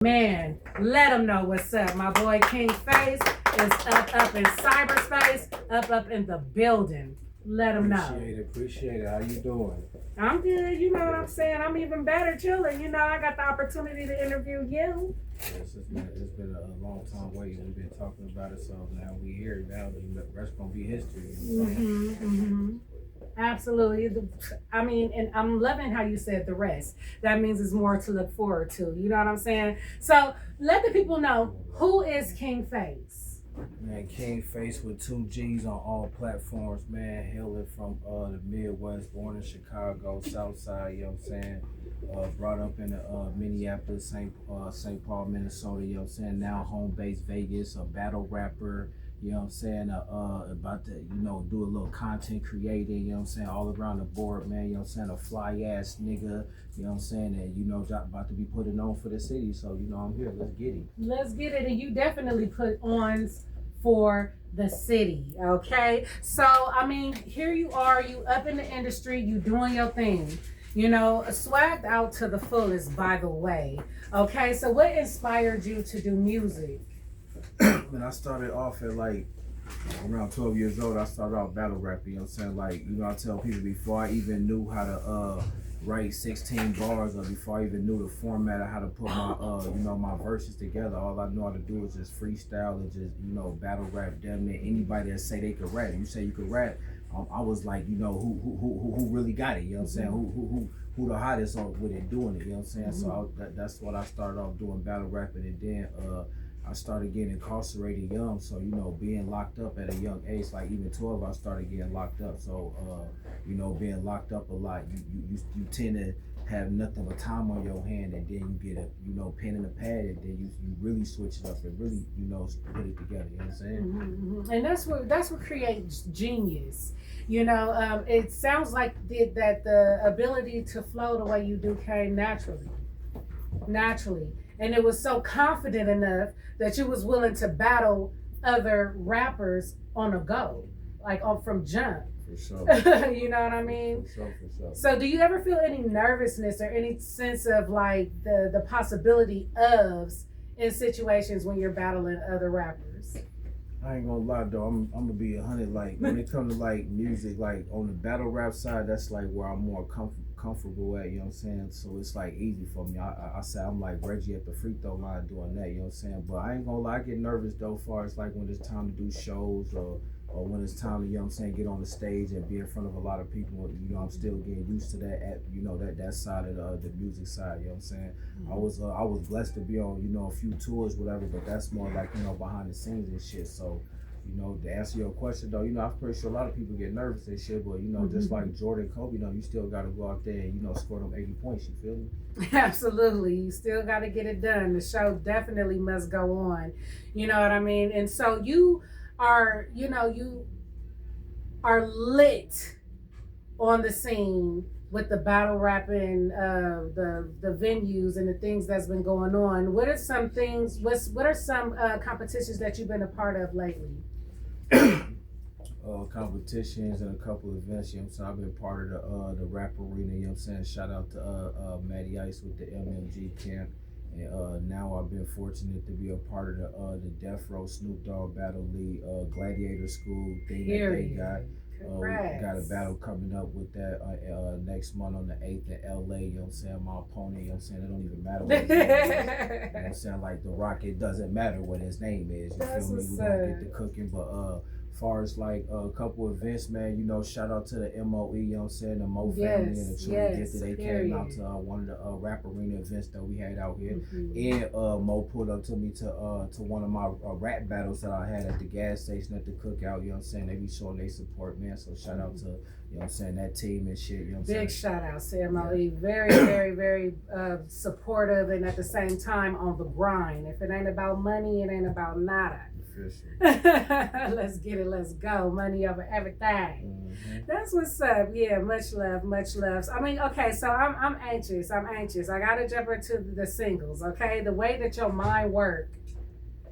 Man, let them know what's up. My boy Kingg Face is up in cyberspace, up in the building. Let them know. Appreciate it. How you doing? I'm good. You know what I'm saying? I'm even better chilling. You know, I got the opportunity to interview you. Yes, it's been a long time waiting. We've been talking about it, so now we here. Now the rest gonna be history. You know Absolutely. I mean, and I'm loving how you said the rest. That means it's more to look forward to. You know what I'm saying? So let the people know, who is Kingg Face? Man, Kingg Face with 2 G's on all platforms, man. Hailing from the Midwest, born in Chicago, South Side, you know what I'm saying? Brought up in Minneapolis, St. Paul, Minnesota, you know what I'm saying? Now home base Vegas, a battle rapper, you know what I'm saying? About to, do a little content creating, you know what I'm saying? All around the board, man, you know what I'm saying? A fly ass nigga, you know what I'm saying? And, about to be putting on for the city. So, I'm here. Let's get it. Let's get it. And you definitely put ons for the city, okay? So, I mean, here you are, you up in the industry, you doing your thing. Swagged out to the fullest, by the way. Okay, so what inspired you to do music? When I started off at around 12 years old, I started out battle rapping, you know what I'm saying? I tell people before I even knew how to write 16 bars, or before I even knew the format of how to put my my verses together, all I know how to do is just freestyle and just, battle rap. Damn near anybody that say they could rap. You say you could rap, I was like, who really got it, you know what I'm saying? Who the hottest with it doing it, you know what I'm saying? So that's what I started off doing, battle rapping. And then I started getting incarcerated young, so being locked up at a young age, like even 12, I started getting locked up. So being locked up a lot, you tend to have nothing but time on your hand, and then you get a pen and a pad, and then you really switch it up and really put it together. You know what I'm saying? And that's what creates genius. It sounds like that the ability to flow the way you do came naturally, and it was so confident enough that you was willing to battle other rappers on a go, from jump. For sure. You know what I mean? For sure. So do you ever feel any nervousness or any sense of the possibility of in situations when you're battling other rappers? I ain't gonna lie though, I'm gonna be 100. When it comes to music, on the battle rap side, that's where I'm more comfortable at, you know what I'm saying? So it's easy for me. I say I'm like Reggie at the free throw line doing that, you know what I'm saying? But I ain't gonna lie, I get nervous though, as far as when it's time to do shows, or when it's time to, you know what I'm saying, get on the stage and be in front of a lot of people. I'm still getting used to that that side of the music side, you know what I'm saying? I was blessed to be on, a few tours, whatever, but that's more behind the scenes and shit. So to answer your question though, I'm pretty sure a lot of people get nervous and shit, but just like Jordan, Kobe, you still got to go out there and score them 80 points. You feel me? Absolutely, you still got to get it done. The show definitely must go on. You know what I mean? And so you are lit on the scene with the battle rapping, the venues and the things that's been going on. What are some things? What are some competitions that you've been a part of lately? Competitions and a couple of events, you know what I'm saying? I've been part of the rap arena, you know what I'm saying? Shout out to Matty Ice with the MMG camp. And now I've been fortunate to be a part of the Death Row Snoop Dogg Battle League Gladiator School thing that they got. We got a battle coming up with that next month on the 8th in LA, you know what I'm saying? My opponent, you know what I'm saying? It don't even matter what his name is. You know what I'm saying? Like The Rock, it doesn't matter what his name is. You feel me? We gonna get the cooking. But far as a couple events, man, shout out to the MOE, you know what I'm saying? The Mo family and the Truly Gifted. They came out to one of the rap arena events that we had out here. And Mo pulled up to me to one of my rap battles that I had at the gas station at the cookout, you know what I'm saying? They be showing their support, man. So shout out to, you know what I'm saying, that team and shit, you know what I'm saying? Big shout out to MOE. Very, very, very supportive, and at the same time on the grind. If it ain't about money, it ain't about nada. Let's get it, let's go. Money over everything. That's what's up. Yeah, much love, much love. I mean, okay, so I'm anxious. I gotta jump into the singles, okay? The way that your mind works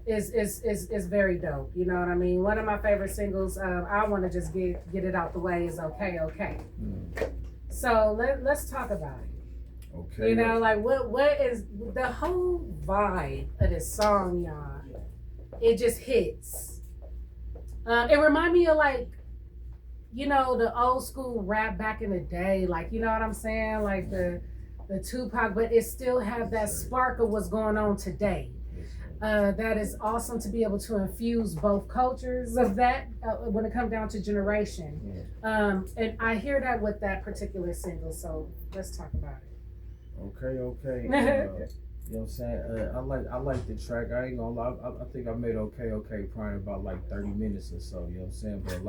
is very dope. You know what I mean? One of my favorite singles, I wanna just get it out the way, is Okay. So let's talk about it. Okay. You know, like what is the whole vibe of this song, y'all? It just hits. It remind me of like, you know, the old school rap back in the day, like, you know what I'm saying, like the Tupac, but it still have that spark of what's going on today. That is awesome to be able to infuse both cultures of that when it comes down to generation. And I hear that with that particular single, so let's talk about it. Okay. You know what I'm saying? I like the track. I ain't gonna lie. I think I made okay probably about like 30 minutes or so. You know what I'm saying? But a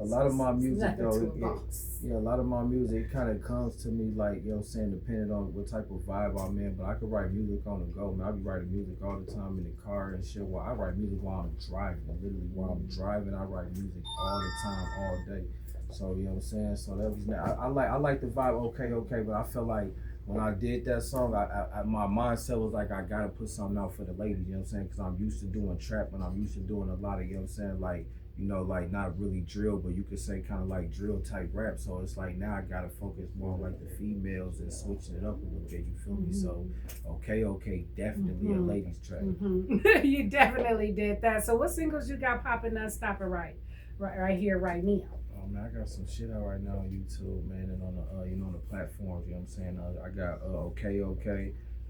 lot of my music though, a lot of my music it kind of comes to me like, you know what I'm saying, depending on what type of vibe I'm in. But I could write music on the go, man. I be writing music all the time in the car and shit. Well, I write music while I'm driving. Literally while I'm driving, I write music all the time, all day. So you know what I'm saying? So that was I like the vibe. Okay, but I feel like when I did that song, my mindset was like I gotta put something out for the ladies. You know what I'm saying? Because I'm used to doing trap and I'm used to doing a lot of, you know what I'm saying, like, you know, like not really drill, but you could say kind of like drill type rap. So it's like now I gotta focus more on like the females and switching it up a little bit. You feel me? So okay, definitely a ladies track. You definitely did that. So what singles you got popping non-stop right here, right now? Oh man, I got some shit out right now on YouTube, man, and on the you know, on the platforms. You know what I'm saying? I got okay.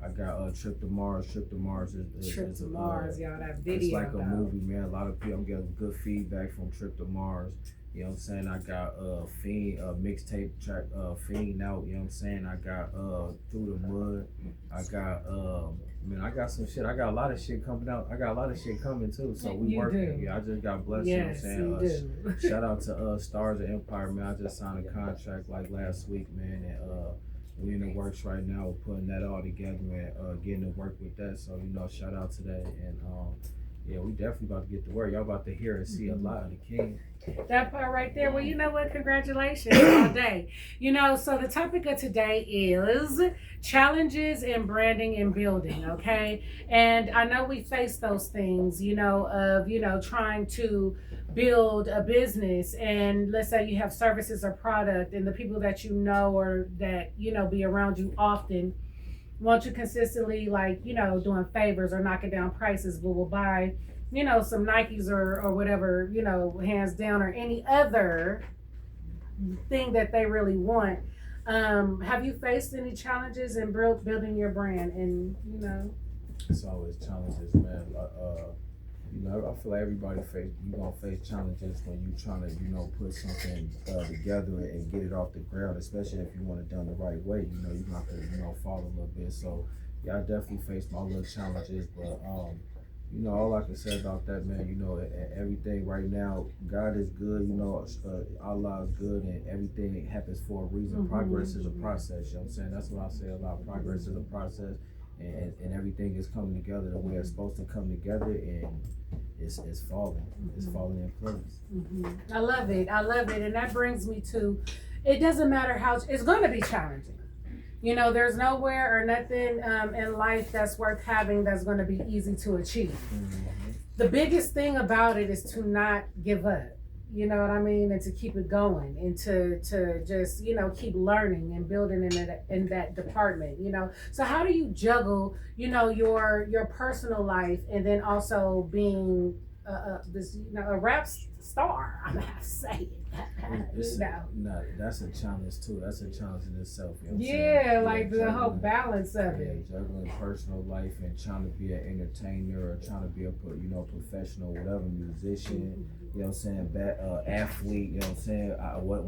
I got Trip to Mars. Trip to Mars is Mars, y'all. That video. It's like a movie, man. A lot of people, I'm getting good feedback from Trip to Mars. You know what I'm saying? I got Fiend mixtape track Fiend out. You know what I'm saying? I got Through the Mud. I got man, I got some shit. I got a lot of shit coming out. I got a lot of shit coming too. So we working. Yeah, I just got blessed. Yes, you know what I'm saying? Shout out to Stars of Empire, man. I just signed a contract like last week, man, and we in the works right now. We're putting that all together and getting to work with that. So you know, shout out to that. And yeah, we definitely about to get to work. Y'all about to hear and see a lot of the King. That part right there. Well, you know what? Congratulations all day. You know, so the topic of today is challenges in branding and building, okay? And I know we face those things, you know, of, you know, trying to build a business, and let's say you have services or product and the people that you know or that, you know, be around you often want you consistently, like, you know, doing favors or knocking down prices, but will buy, you know, some Nikes or whatever, you know, hands down, or any other thing that they really want. Have you faced any challenges in building your brand? And, you know, it's always challenges, man. You know, I feel like you gonna face challenges when you trying to, you know, put something together and get it off the ground, especially if you want it done the right way. You know, you have to, you know, fall a little bit. So yeah, I definitely faced my little challenges, but you know, all I can say about that, man, you know, everything right now, God is good, you know, Allah is good, and everything happens for a reason. Progress is a process, you know what I'm saying? That's what I say a lot. Progress is a process, and everything is coming together the way it's supposed to come together, and it's falling. It's falling in place. I love it. And that brings me to, it doesn't matter how, it's going to be challenging. You know, there's nowhere or nothing in life that's worth having that's going to be easy to achieve. The biggest thing about it is to not give up. You know what I mean? And to keep it going, and to just, you know, keep learning and building in that department, you know. So how do you juggle, you know, your personal life and then also being this, you know, a rap star? I'm gonna have to say it. That's a challenge too. That's a challenge in itself. You know what I'm saying? Like the whole balance of it. Juggling personal life and trying to be an entertainer or trying to be a, you know, professional, whatever, musician. You know what I'm saying? Athlete. You know what I'm saying?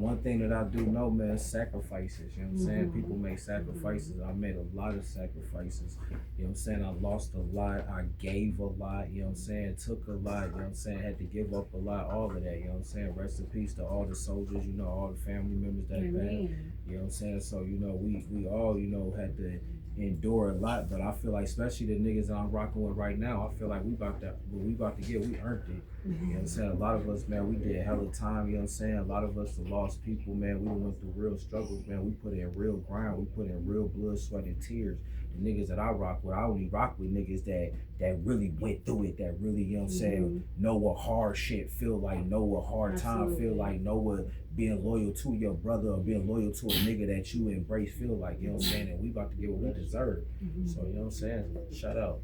One thing that I do know, man, is sacrifices. You know what I'm saying? People make sacrifices. I made a lot of sacrifices. You know what I'm saying? I lost a lot. I gave a lot. You know what I'm saying? Took a lot. You know what I'm saying? Had to give up a lot. All of that. You know what I'm saying? Rest in peace to all the soldiers. You know, all the family members that died. You know what I'm saying? So, you know, we all, you know, had to endure a lot, but I feel like, especially the niggas that I'm rocking with right now, I feel like we about to get, we earned it. You know what I'm saying? A lot of us, man, we did hella time, you know what I'm saying? A lot of us have lost people, man. We went through real struggles, man. We put in real grind. We put in real blood, sweat, and tears. the niggas that I rock with, I only rock with niggas that really went through it, that really, you know what I'm saying, know what hard shit feel like, know what hard time feel like, know what being loyal to your brother or being loyal to a nigga that you embrace feel like, you know what I'm saying? And we about to get what we deserve. So, you know what I'm saying? Shout out.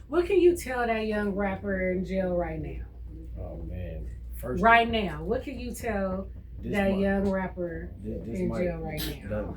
What can you tell that young rapper in jail right now? Oh, man. Now, what can you tell that young rapper in jail right now?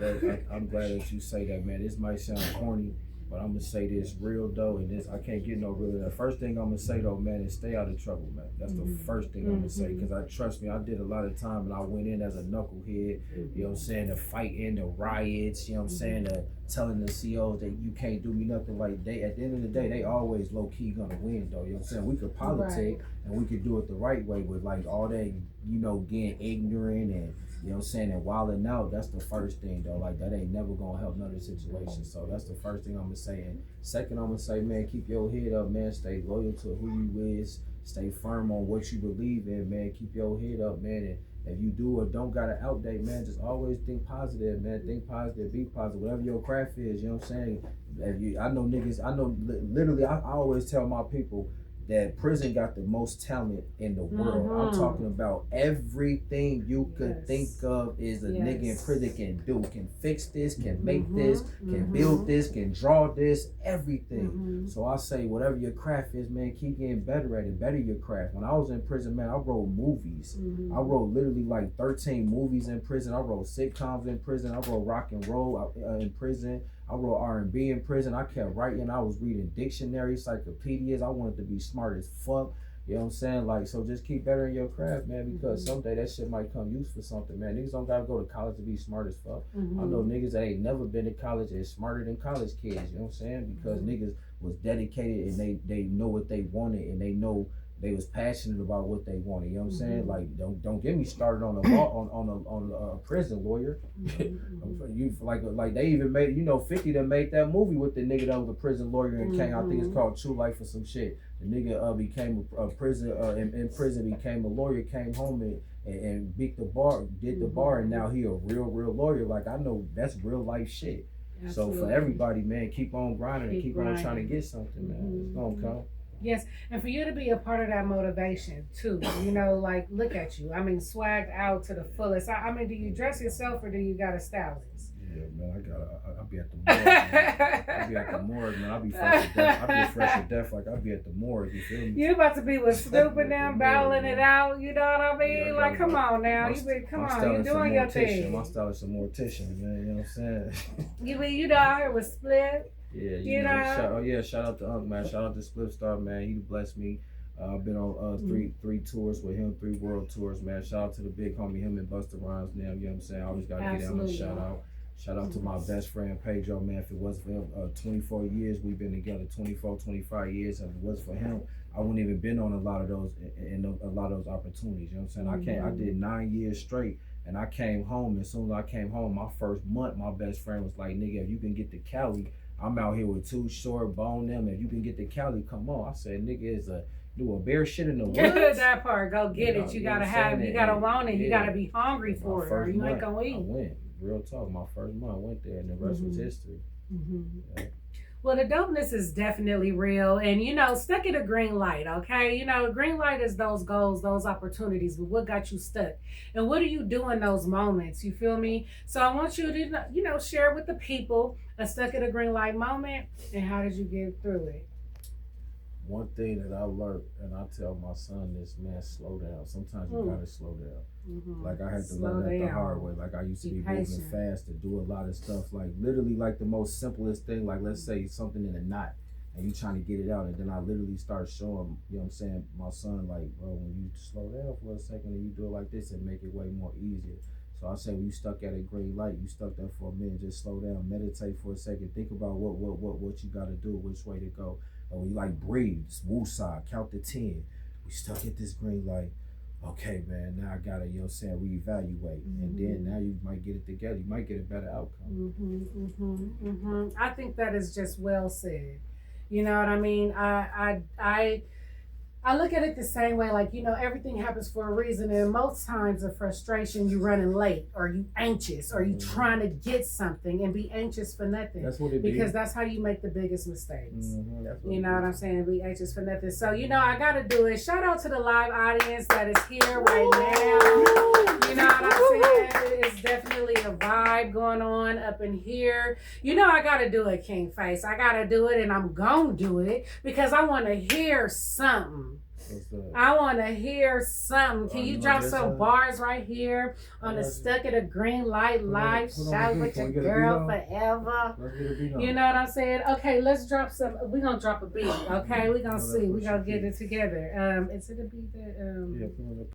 I'm glad that you say that, man. This might sound corny, but I'm gonna say this real though, and this I can't get no realer. The first thing I'm gonna say though, man, is stay out of trouble, man. That's the first thing I'm gonna say, because trust me, I did a lot of time, and I went in as a knucklehead. You know what I'm saying? The fighting, the riots. You know what I'm saying? The telling the COs that you can't do me nothing. Like they, at the end of the day, they always low key gonna win though. You know what I'm saying? We could politic and we could do it the right way with like all that, you know, getting ignorant and, you know what I'm saying, and wilding out. That's the first thing though. Like that ain't never gonna help none of the situation. So that's the first thing I'm gonna say. And second, I'm gonna say, man, keep your head up, man. Stay loyal to who you is. Stay firm on what you believe in, man. Keep your head up, man. And if you do or don't got an outdate, man, just always think positive, man. Think positive, be positive. Whatever your craft is, you know what I'm saying. I know niggas. I know literally. I always tell my people that prison got the most talent in the world. I'm talking about everything you could think of is a nigga in prison can do. Can fix this, can make this, can build this, can draw this, everything. So I say whatever your craft is, man, keep getting better at it. Better your craft. When I was in prison, man, I wrote movies. I wrote literally like 13 movies in prison. I wrote sitcoms in prison. I wrote rock and roll in prison. I wrote R&B in prison. I kept writing. I was reading dictionaries, encyclopedias. I wanted to be smart as fuck. You know what I'm saying? Like, so just keep bettering your craft, man, because someday that shit might come used for something, man. Niggas don't gotta go to college to be smart as fuck. I know niggas that ain't never been to college is smarter than college kids, you know what I'm saying? Because niggas was dedicated and they know what they wanted, and they know they was passionate about what they wanted. You know what I'm saying? Like, don't get me started on a law on a prison lawyer. You like they even made, you know, 50 that made that movie with the nigga that was a prison lawyer and came. I think it's called True Life or some shit. The nigga became a prison in prison, became a lawyer, came home and beat the bar, did the bar, and now he a real lawyer. Like, I know that's real life shit. Absolutely. So for everybody, man, keep on grinding and keep on trying to get something, man. It's gonna come. Yes, and for you to be a part of that motivation too, you know, like, look at you. I mean, swagged out to the fullest. I mean, do you dress yourself or do you got a stylist? Yeah, man, I'll be at the morgue, man. I'll be at the morgue, man. I'll be fresh to death. I'll be fresh to death, like I'll be at the morgue, you feel me? You about to be with Snoop and them, battling it out, you know what I mean? Yeah, like, come on now. Come on, you doing your thing. My stylist a mortician, man, you know what I'm saying? You know, I heard with Split. Yeah, you know. Shout out to Unc, man. Shout out to Split Star, man. He blessed me. I've been on three tours with him, 3 world tours, man. Shout out to the big homie, him and Busta Rhymes now, you know what I'm saying? I always got to get him a shout out. Shout out to my best friend, Pedro, man. If it wasn't for him, 24 years we've been together, 24, 25 years. If it wasn't for him, I wouldn't even been on a lot of those a lot of those opportunities, you know what I'm saying? I did 9 years straight, and I came home, and as soon as I came home, my first month, my best friend was like, nigga, if you can get to Cali, I'm out here with 2 short bone them. If you can get to Cali, come on. I said, nigga, do a bear shit in the woods. That part, go get it. You gotta have, you gotta want it. You gotta be hungry for it, or you ain't gonna eat. I went. Real talk. My first month, I went there, and the rest was history. Yeah. Well, the dopeness is definitely real, and you know, stuck at a green light. Okay, you know, green light is those goals, those opportunities. But what got you stuck, and what do you do in those moments? You feel me? So I want you to, you know, share with the people a stuck at a green light moment, and how did you get through it? One thing that I learned, and I tell my son this, man, slow down. Sometimes you gotta slow down. Like, I had to learn that the hard way. Like, I used to be moving fast to do a lot of stuff. Like, literally, like the most simplest thing. Like, let's say something in a knot, and you trying to get it out, and then I literally start showing, you know what I'm saying, my son, like, bro, when you slow down for a second and you do it like this, it make it way more easier. So I say, when you stuck at a green light, you stuck there for a minute, just slow down, meditate for a second, think about what you gotta do, which way to go. And when you like breathe, woosah, count to 10. We stuck at this green light. Okay, man, now I gotta, you know what I'm saying, reevaluate. And then now you might get it together. You might get a better outcome. I think that is just well said. You know what I mean? I I look at it the same way, like, you know, everything happens for a reason. And most times of frustration, you running late or you anxious or you trying to get something and be anxious for nothing. That's what it Because is. that's how you make the biggest mistakes. That's You know what I'm saying? Be anxious for nothing. So, you know, I got to do it. Shout out to the live audience that is here right now. You know what I'm saying? It's definitely a vibe going on up in here. You know, I got to do it, Kingg Face. I got to do it, and I'm going to do it because I want to hear something. I want to hear something. Can you drop some bars right here on the Stuck at a Green Light live? Shout with your girl forever. You know what I'm saying? Okay, let's drop some. We're going to drop a beat. Okay, we're going to see. We're going to get it together. Is it a beat that...